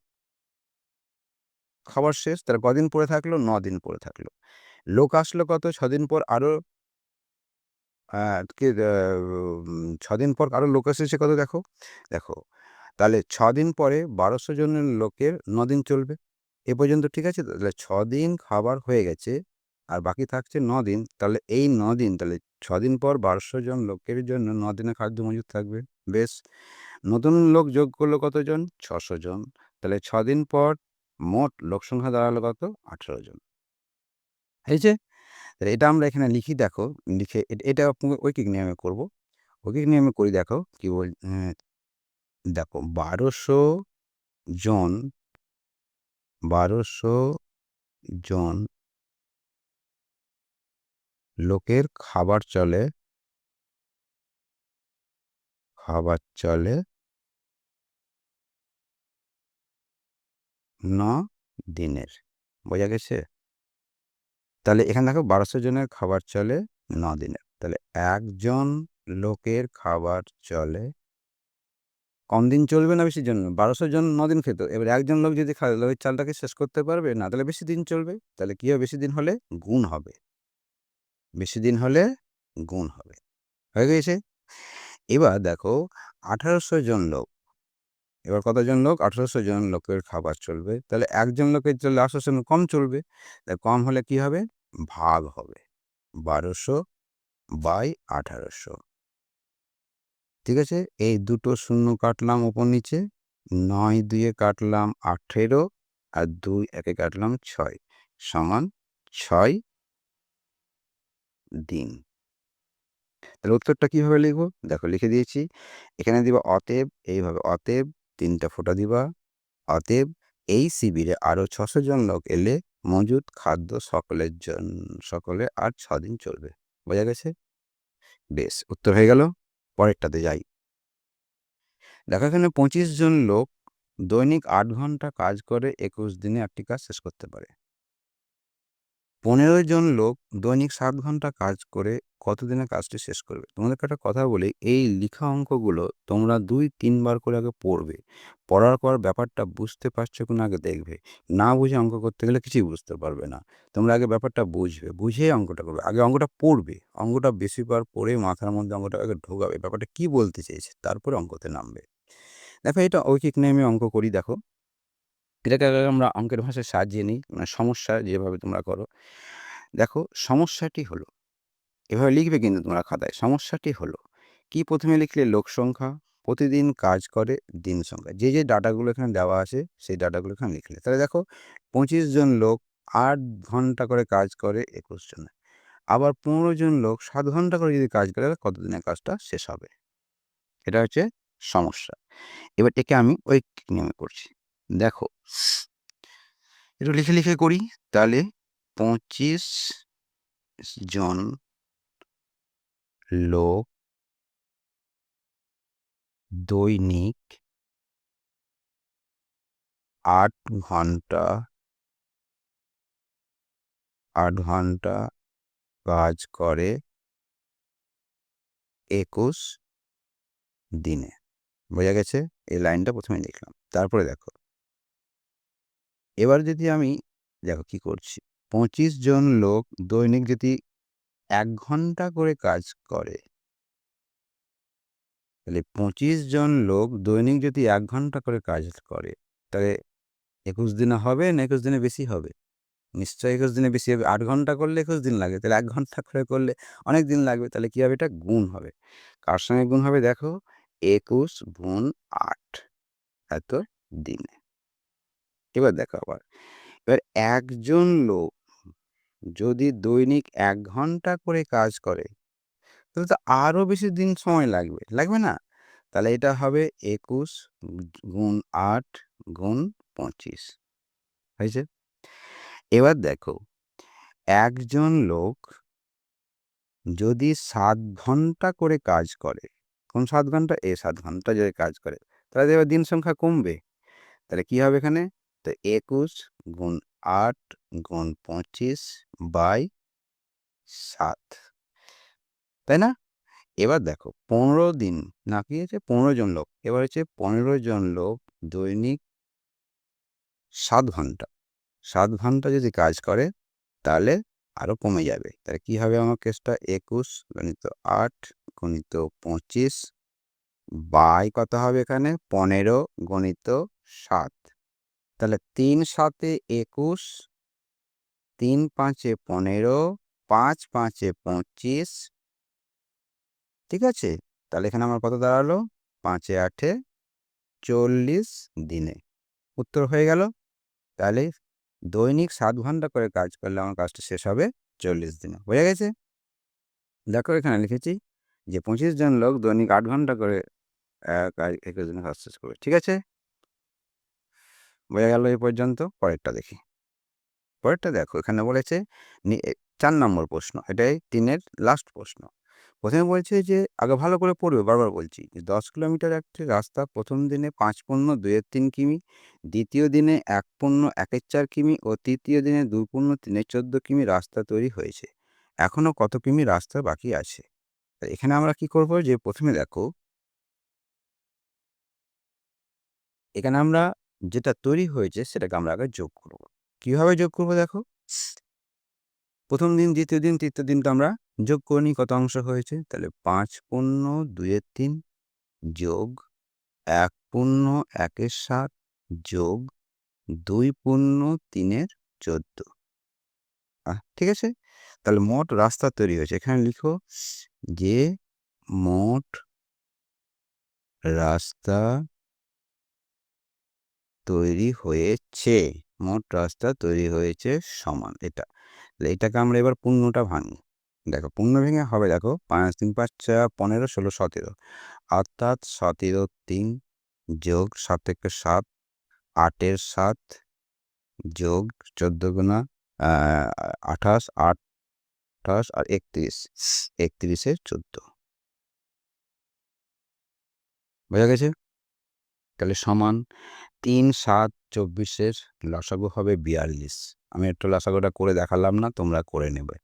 S1: খাবার শেষ, তাহলে কদিন পড়ে থাকলো? 9 দিন পড়ে থাকলো। লোক আসলো কত? 6 দিন পর আরো 6 দিন পর আরো লোক এসেছে কত দেখো? দেখো, তাহলে 6 দিন পরে 1200 জনের লোকের 9 দিন চলবে। এ পর্যন্ত ঠিক আছে তো? তাহলে 6 দিন খাবার হয়ে গেছে আর বাকি থাকছে 9 দিন। তাহলে এই 9 দিন, তাহলে 6 দিন পর 1200 জন লোকের জন্য 9 দিনের খাদ্য মজুদ থাকবে। বেশ। নতুন লোক যোগ করলো কতজন? 600 জন। তাহলে 6 দিন পর মোট লোক সংখ্যা দাঁড়ালো কত? 18 জন। হয়েছে? তাহলে এটা আমরা এখানে লিখি দেখো, লিখে এটা ঐকিক নিয়মে করব। ঐকিক নিয়মে করি দেখো কি দেখো 1200 জন 1200 জন লোকের খাবার চলে 9 দিনের। বোঝা গেছে? তাহলে এখানে দেখো 1200 জনের খাবার চলে 9 দিনের। তাহলে একজন লোকের খাবার চলে কম দিন চলবে না বেশি জন? 1200 জন 9 দিন খেত। এবার একজন লোক যদি খায় তাহলে ওই চালটাকে শেষ করতে পারবে না, তাহলে বেশি দিন চলবে। তাহলে কি হবে? বেশি দিন হলে গুণ হবে। বেশি দিন হলে গুণ হবে। হয়ে গেছে? এবার দেখো 1800 জন লোক। এবার কতজন লোক? 1800 জন লোকের খাবার চলবে। তাহলে একজন লোকের চললে 1800 জন কম চলবে। তাই কম হলে কি হবে? ভাগ হবে। 1200/1800। ঠিক আছে? এই দুটো শূন্য কাটলাম উপর নিচে। 9 2 কাটলাম 18 আর 2 1 কাটলাম 6 সমান 6 দিন। তাহলে উত্তরটা কিভাবে লিখবো? দেখো লিখে দিয়েছি। এখানে দিবা অতএব, এইভাবে অতএব 3টা ফোঁটা দিবা। অতএব এই শিবিরে আরো 600 জন লোক এলে মজুদ খাদ্য সকলে আর 6 দিন চলবে। বোঝা গেছে? বেশ, উত্তর হয়ে গেল। পরেরটাতে যাই। দেখো এখানে 25 জন লোক দৈনিক 8 ঘন্টা কাজ করে 21 দিনে একটি কাজ শেষ করতে পারে। 15 জন লোক দৈনিক 7 ঘন্টা কাজ করে কত দিনে কাজটি শেষ করবে? তোমাদেরকে একটা কথা বলি, এই লিখা অঙ্কগুলো তোমরা 2-3 বার করে আগে পড়বে। পড়ার পর ব্যাপারটা বুঝতে পারছো কিনা আগে দেখবে। না বুঝে অঙ্ক করতে গেলে কিছুই বুঝতে পারবে না। তোমরা আগে ব্যাপারটা বুঝবে, বুঝে অঙ্কটা করবে। আগে অঙ্কটা পড়বে, অঙ্কটা বেশিবার পড়ে মাথার মধ্যে অঙ্কটা আগে ঢোকাবে, ব্যাপারটা কি বলতে চেয়েছে, তারপরে অঙ্কতে নামবে। দেখো এটা ঐকিক নিয়মে অঙ্ক করি দেখো। এটাকে আগে আমরা অঙ্কের ভাষায় সাজিয়ে নিই, মানে সমস্যা যেভাবে তোমরা করো। দেখো সমস্যাটি হলো, এভাবে লিখবে কিন্তু তোমরা খাতায়। সমস্যাটি হলো কি? প্রথমে লিখলে লোক সংখ্যা, প্রতিদিন কাজ করে দিন সংখ্যা। যে ডাটাগুলো এখানে দেওয়া আছে সেই ডাটাগুলো এখানে লিখলে। তাহলে দেখো 25 জন লোক 8 ঘন্টা করে কাজ করে 21 জনে। আবার 15 জন লোক 7 ঘন্টা করে যদি কাজ করে তাহলে কতদিনে কাজটা শেষ হবে? এটা হচ্ছে সমস্যা। এবার একে আমি ঐকিক নিয়মে করছি। দেখো একটু লিখে করি। তাহলে 25 জন লোক দৈনিক 8 ঘন্টা 8 ঘন্টা কাজ করে 21 দিনে। বোঝা গেছে? এই লাইনটা প্রথমে লিখলাম। তারপরে দেখো এবার যদি আমি দেখো কি করছি। 25 জন লোক দৈনিক যদি 1 ঘন্টা করে কাজ করে, তাহলে 25 জন লোক দৈনিক যদি 1 ঘন্টা করে কাজ করে, তাহলে 21 দিনে হবে না 21 দিনে বেশি হবে? নিশ্চয়ই 21 দিনে বেশি হবে। 8 ঘন্টা করলে 21 দিন লাগে। তাহলে 1 ঘন্টা করে করলে অনেক দিন লাগবে। তাহলে কি হবে? এটা গুণ হবে। কার সঙ্গে গুণ হবে দেখো? 21 গুণ 8 এত দিনে। এবার দেখো আবার। এবার একজন লোক যদি দৈনিক 1 ঘন্টা করে কাজ করে, তাহলে তো আরো বেশি দিন সময় লাগবে। লাগবে না? তাহলে এটা হবে 21 গুণ 8 গুণ 25। হয়েছে? এবার দেখো একজন লোক যদি 7 ঘন্টা করে কাজ করে, কোন 7 ঘন্টা? 7 ঘন্টা যদি কাজ করে, তাহলে এবার দিন সংখ্যা কমবে। তাহলে কি হবে এখানে? তো 21 গুণ 8 গুণ 25/7, তাই না? এবার দেখো 15 দিন না কি হচ্ছে 15 জন লোক, এবার হচ্ছে 15 জন লোক দৈনিক 7 ঘন্টা 7 ঘন্টা যদি কাজ করে তাহলে আরও কমে যাবে। তাহলে কী হবে আমার কেসটা? 21 গণিত 8 গণিত 25 বাই কত হবে এখানে? 15 গণিত 7। তাহলে 3 7 21, 3 5 15, 5 5 25, ঠিক আছে? তাহলে এখানে আমার কত দাঁড়ালো? 5 8 40 দিনে উত্তর হয়ে গেল। তাহলে দৈনিক 7 ঘন্টা করে কাজ করলে আমার কাজটা শেষ হবে 40 দিনে। বোঝা গেছে? দেখো এখানে লিখেছি যে 25 জন লোক দৈনিক 8 ঘন্টা করে কাজ 21 দিনে কাজ শেষ করবে। ঠিক আছে, বোঝা গেল এই পর্যন্ত। পরেরটা দেখি। পরেরটা দেখো, এখানে বলেছে 4 নম্বর প্রশ্ন, এটাই 3-এর লাস্ট প্রশ্ন। প্রথমে বলছে যে আগে ভালো করে পড়বে, বারবার বলছি, 10 কিলোমিটার একটি রাস্তা প্রথম দিনে 5.2-3 কিমি, দ্বিতীয় দিনে 1.1-4 কিমি ও তৃতীয় দিনে 2.3-14 কিমি রাস্তা তৈরি হয়েছে। এখনো কত কিমি রাস্তা বাকি আছে? এখানে আমরা কি করব, যে প্রথমে দেখো এখানে আমরা যেটা তৈরি হয়েছে সেটাকে আমরা আগে যোগ করব। কিভাবে যোগ করব? দেখো, প্রথম দিন, দ্বিতীয় দিন, তৃতীয় দিন তো আমরা যোগ করে নিই কত অংশ হয়েছে। তাহলে 5.2-3 যোগ 1.1-7 যোগ 2.3-14। ঠিক আছে? তাহলে মোট রাস্তা তৈরি হয়েছে। এখানে লিখো যে মোট রাস্তা তৈরি হয়েছে, মোট রাস্তা তৈরি হয়েছে সমান এটা। এটাকে আমরা এবার পূর্ণটা ভাঙি। দেখো পূর্ণ ভেঙে হবে, দেখো 5 3 5 15 16 17, অর্থাৎ 17-3 যোগ 7 থেকে 7 8-এর 7 যোগ 14 গুণা 28 28 আর 31 31-এর 14। বোঝা গেছে? তাহলে সমান 3 7 24-এর লসাগু হবে 42। আমি একটু লসাগুটা করে দেখালাম না, তোমরা করে নেবে।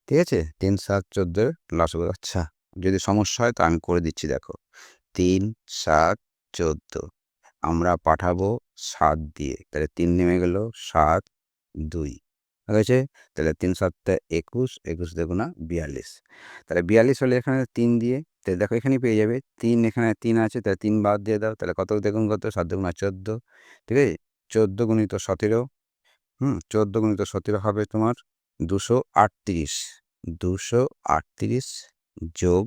S1: ঠিক আছে? 3 7 14-এর লসাগু। আচ্ছা, যদি সমস্যা হয় তা আমি করে দিচ্ছি। দেখো 3 7 14 আমরা পাঠাবো 7 দিয়ে, তাহলে 3 নেমে গেল, 7 2 ঠিক আছে? তাহলে 3 7 21, 21 দুগুণা 42। তাহলে 42 হলে এখানে 3 দিয়ে, তাহলে দেখো এখানেই পেয়ে যাবে 3, এখানে 3 আছে, তাহলে 3 বাদ দিয়ে দাও, তাহলে কত দেখুন, কত 7 দুগুণা 14, ঠিক আছে? 14 গুণিত 17, 14 গুণিত 17 হবে তোমার 238, 238 যোগ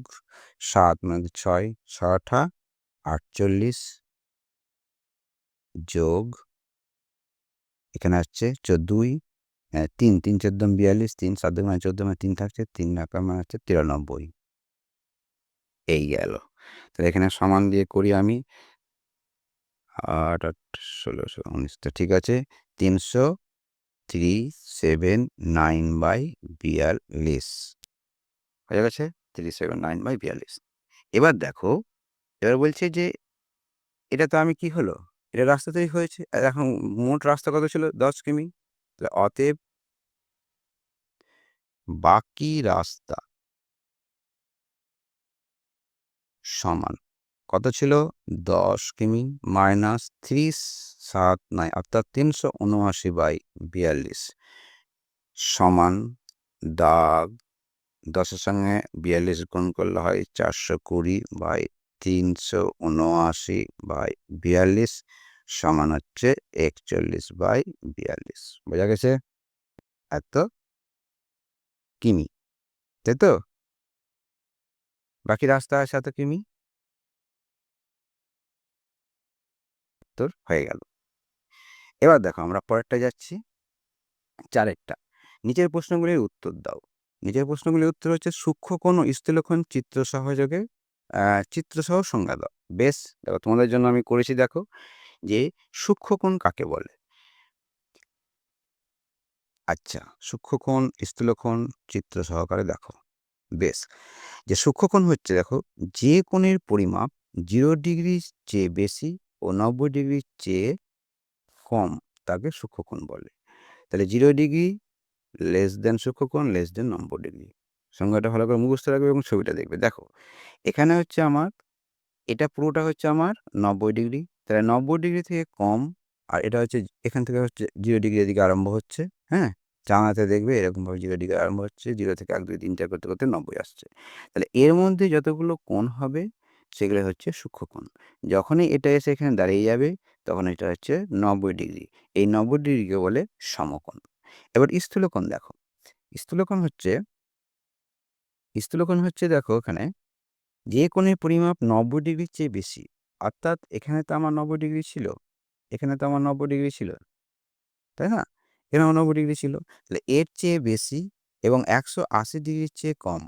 S1: 7 মানে 6 6 48 যোগ এখানে আসছে 2 3 3 14 42, 3 7 মানে 14 মানে 3 থাকছে, 3 মানে হচ্ছে 93। এই গেল। তাহলে এখানে সমান দিয়ে করি আমি, 8 8 16 19, ঠিক আছে? 339/42 হয়ে গেছে, 379/42। এবার দেখো, এবার বলছে যে এটা তো আমি কি হলো, এটা রাস্তা তৈরি হয়েছে। আর এখন মোট রাস্তা কত ছিল? 10 কিমি। তাহলে অতএব বাকি রাস্তা সমান কত ছিল? 10 কিমি মাইনাস 379 অর্থাৎ 379/42 সমান দাগ 10-এর সঙ্গে 42 গুণ করলে হয় 420/379/42 সমান হচ্ছে 41/42। বোঝা গেছে? এত কিমি, তাই তো? বাকি রাস্তা আছে এত কিমি, উত্তর হয়ে গেল। এবার দেখো আমরা পরেরটা যাচ্ছি, 4-এরটা। নিচের প্রশ্নগুলির উত্তর দাও। নিচের প্রশ্নগুলির উত্তর হচ্ছে সূক্ষ্মকোণ ও স্থূলকোণ চিত্র সহযোগে চিত্রসহ সংজ্ঞা দাও। বেশ, দেখো তোমাদের জন্য আমি করেছি। দেখো যে সূক্ষ্মকোণ কাকে বলে। আচ্ছা, সূক্ষ্মকোণ স্থূলকোণ চিত্র সহকারে দেখো। বেশ, যে সূক্ষ্মকোণ হচ্ছে, দেখো যে কোণের পরিমাপ 0 ডিগ্রির চেয়ে বেশি ও 90 ডিগ্রির চেয়ে কম তাকে সূক্ষ্মকোণ বলে। তাহলে 0 ডিগ্রি লেস দেন সূক্ষ্মকোণ লেস দেন 90 ডিগ্রি। সংজ্ঞাটা ভালো করে মুখস্থ রাখবে এবং ছবিটা দেখবে। দেখো এখানে হচ্ছে আমার এটা পুরোটা হচ্ছে আমার 90 ডিগ্রি। তাহলে 90 ডিগ্রি থেকে কম আর এটা হচ্ছে এখান থেকে হচ্ছে 0 ডিগ্রি এদিকে আরম্ভ হচ্ছে, হ্যাঁ? জানলাতে দেখবে এরকমভাবে 0 ডিগ্রি আরম্ভ হচ্ছে। 0 থেকে 1, 2, 3, 4 করতে, করতে 90 আসছে। তাহলে এর মধ্যে যতগুলো কোণ হবে সেগুলো হচ্ছে সূক্ষ্মকোণ। যখনই এটা এসে এখানে দাঁড়িয়ে যাবে তখন এটা হচ্ছে 90 ডিগ্রি। এই 90 ডিগ্রিকে বলে সমকোণ। এবার স্থূলকোণ দেখো। স্থূলকোণ হচ্ছে দেখো এখানে যে কোণের পরিমাপ 90 ডিগ্রির চেয়ে বেশি। অর্থাৎ এখানে তো আমার 90 ডিগ্রি ছিল, এখানে তো আমার 90 ডিগ্রি ছিল, তাই না? এখানেও 90 ডিগ্রি ছিল। তাহলে এর চেয়ে বেশি এবং 180 ডিগ্রির চেয়ে কম।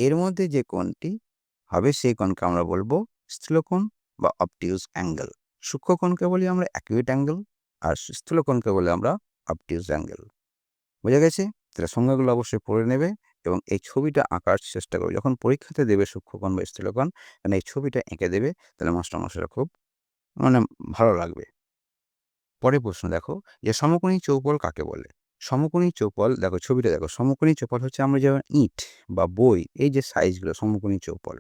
S1: এর মধ্যে যে কোণটি হবে সেই কোণকে আমরা বলবো স্থূলকোণ বা অবটিউজ অ্যাঙ্গেল। সূক্ষ্মকোণকে বলি আমরা অ্যাকিউট অ্যাঙ্গেল আর স্থূলকোণকে বলি আমরা অবটিউজ অ্যাঙ্গেল। বোঝা গেছে? তাহলে সংজ্ঞাগুলো অবশ্যই পড়ে নেবে এবং এই ছবিটা আঁকার চেষ্টা করবে। যখন পরীক্ষাতে দেবে সূক্ষ্মকোণ বা স্থূলকোণ, মানে এই ছবিটা এঁকে দেবে, তাহলে মাস্টারমশাইরা খুব মানে ভালো লাগবে। পরের প্রশ্ন দেখো যে সমকোণী চৌপল কাকে বলে? সমকোণী চৌপল দেখো ছবিটা দেখো। সমকোণী চৌপল হচ্ছে আমরা যেমন ইট বা বই এই যে সাইজগুলো সমকোণী চৌপল,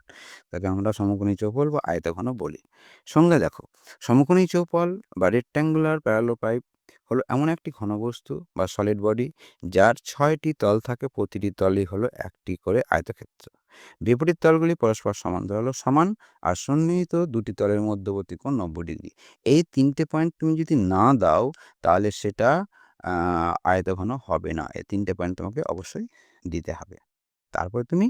S1: তাকে আমরা সমকোণী চৌপল বা আয়তঘন বলি। সংজ্ঞা দেখো, সমকোণী চৌপল বা রেক্ট্যাঙ্গুলার প্যারালোপাইপ হলো এমন একটি ঘনবস্তু বা সলিড বডি যার 6টি তল থাকে, প্রতিটি তলই হলো একটি করে আয়তক্ষেত্র। বিপরীত তলগুলি পরস্পর সমান্তরাল ও সমান আর সন্নিহিত দুটি তলের মধ্যবর্তী কোণ 90 ডিগ্রি। এই 3টে পয়েন্ট তুমি যদি না দাও তাহলে সেটা আয়তঘন হবে না। এই 3টে পয়েন্ট তোমাকে অবশ্যই দিতে হবে। তারপরে তুমি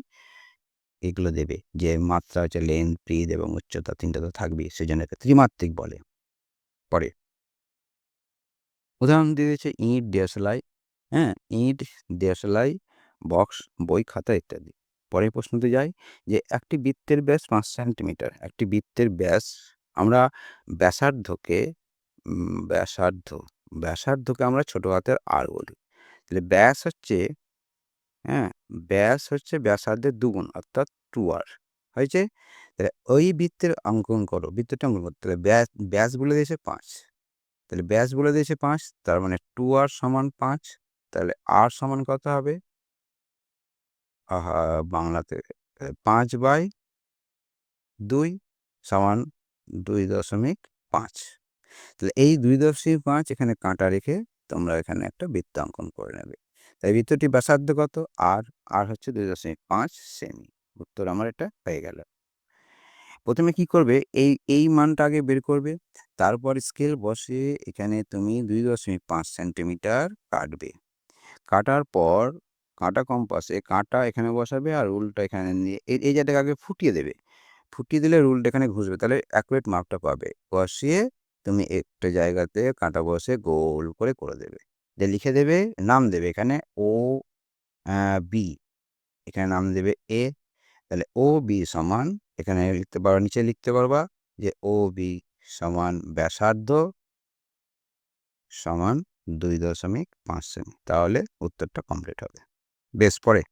S1: এগুলো দেবে যে মাত্রা হচ্ছে লেন্থ, ব্রিথ এবং উচ্চতা 3টা তো থাকবেই। সেজন্য একে ত্রিমাত্রিক বলে। পরে উদাহরণ দিয়ে দিয়েছে ইট, দেশলাই, হ্যাঁ? ইট, দেশলাই, বক্স, বই, খাতা ইত্যাদি। পরের প্রশ্নতে যাই যে একটি বৃত্তের ব্যাস 5 সেন্টিমিটার। একটি বৃত্তের ব্যাস আমরা ব্যাসার্ধকে ব্যাসার্ধকে আমরা ছোট হাতের আর বলি। তাহলে ব্যাস হচ্ছে, হ্যাঁ? ব্যাস হচ্ছে ব্যাসার্ধের দ্বিগুণ অর্থাৎ 2r হয়েছে? তাহলে ওই বৃত্তের অঙ্কন করো। বৃত্তটা অঙ্কন করতে হবে। ব্যাস বলে দিয়েছে 5। তাহলে ব্যাস বলে দিয়েছে 5, তার মানে 2r সমান 5। তাহলে r সমান কত হবে? বাংলাতে 5/2 সমান 2.5। তাহলে এই 2.5 এখানে কাঁটা রেখে তোমরা এখানে একটা বৃত্ত অঙ্কন করে নেবে। তাই বৃত্তটি ব্যাসার্ধ কত? আর হচ্ছে 2.5 সেমি। উত্তর আমার এটা হয়ে গেল। প্রথমে কি করবে? এই মানটা আগে বের করবে। তারপর স্কেল বসিয়ে এখানে তুমি 2.5 সেন্টিমিটার কাটবে। কাটার পর কাঁটা কম্পাসে কাঁটা এখানে বসাবে আর রুলটা এখানে নিয়ে এই জায়গাটাকে আগে ফুটিয়ে দেবে। ফুটিয়ে দিলে রুলটা এখানে ঘুষবে। তাহলে অ্যাকুরেট মাপটা পাবে। বসিয়ে তুমি একটা জায়গাতে কাঁটা বসে গোল করে দেবে। দিয়ে লিখে দেবে, নাম দেবে এখানে বি, এখানে নাম দেবে এ। তাহলে OB সমান এখানে লিখতে পারবা, নিচে লিখতে পারবা যে OB সমান ব্যাসার্ধ সমান 2.5 সেমি। তাহলে উত্তরটা কমপ্লিট হবে। বেশ, পরে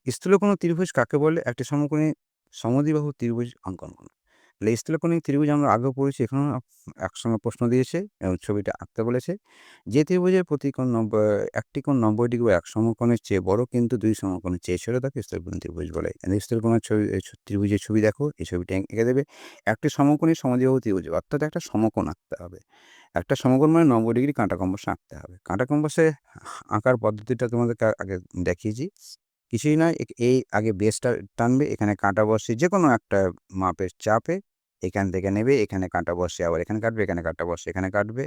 S1: স্থূলকোণ ত্রিভুজ কাকে বলে? একটি সমকোণী সমদ্বিবাহু ত্রিভুজ অঙ্কন করুন। তাহলে স্থূলকোণী ত্রিভুজ আমরা আগেও পড়েছি, এখানেও একসঙ্গে প্রশ্ন দিয়েছে এবং ছবিটা আঁকতে বলেছে। যে ত্রিভুজের প্রতি কোণ একটি কোণ 90 ডিগ্রি বা এক সমকোণের চেয়ে বড় কিন্তু দুই সমকোণের চেয়ে ছোট তাকে স্থূলকোণী ত্রিভুজ বলে। স্থূলকোণের ছবি ত্রিভুজের ছবি দেখো, এই ছবিটা এঁকে দেবে। একটি সমকোণী সমদ্বিবাহু ত্রিভুজ অর্থাৎ একটা সমকোণ আঁকতে হবে। একটা সমকোণ মানে 90 ডিগ্রি কাঁটা কম্পাসে আঁকতে হবে। কাঁটা কম্পাসে আঁকার পদ্ধতিটা তোমাদেরকে আগে দেখিয়েছি। কিছুই নয়, এই আগে বেসটা টানবে, এখানে কাঁটা বসিয়ে যেকোনো একটা মাপের চাপে এখান থেকে নেবে, এখানে কাঁটা বসিয়ে আবার এখানে কাটবে, এখানে কাঁটা বসিয়ে এখানে কাটবে,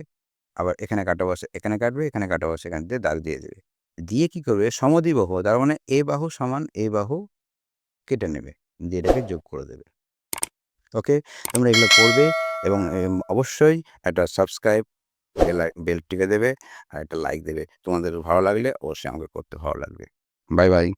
S1: আবার এখানে কাঁটা বসে এখানে কাটবে, এখানে কাঁটা বসে এখান দিয়ে দাগ দিয়ে দেবে। দিয়ে কি করবে? সমদ্বিবাহু তার মানে এ বাহু সমান এ বাহু কেটে নেবে, দিয়ে এটাকে যোগ করে দেবে। ওকে, তোমরা এগুলো করবে এবং অবশ্যই একটা সাবস্ক্রাইব বেল টিপে দেবে আর একটা লাইক দেবে। তোমাদের ভালো লাগলে অবশ্যই আমাকে করতে ভালো লাগবে। Bye bye.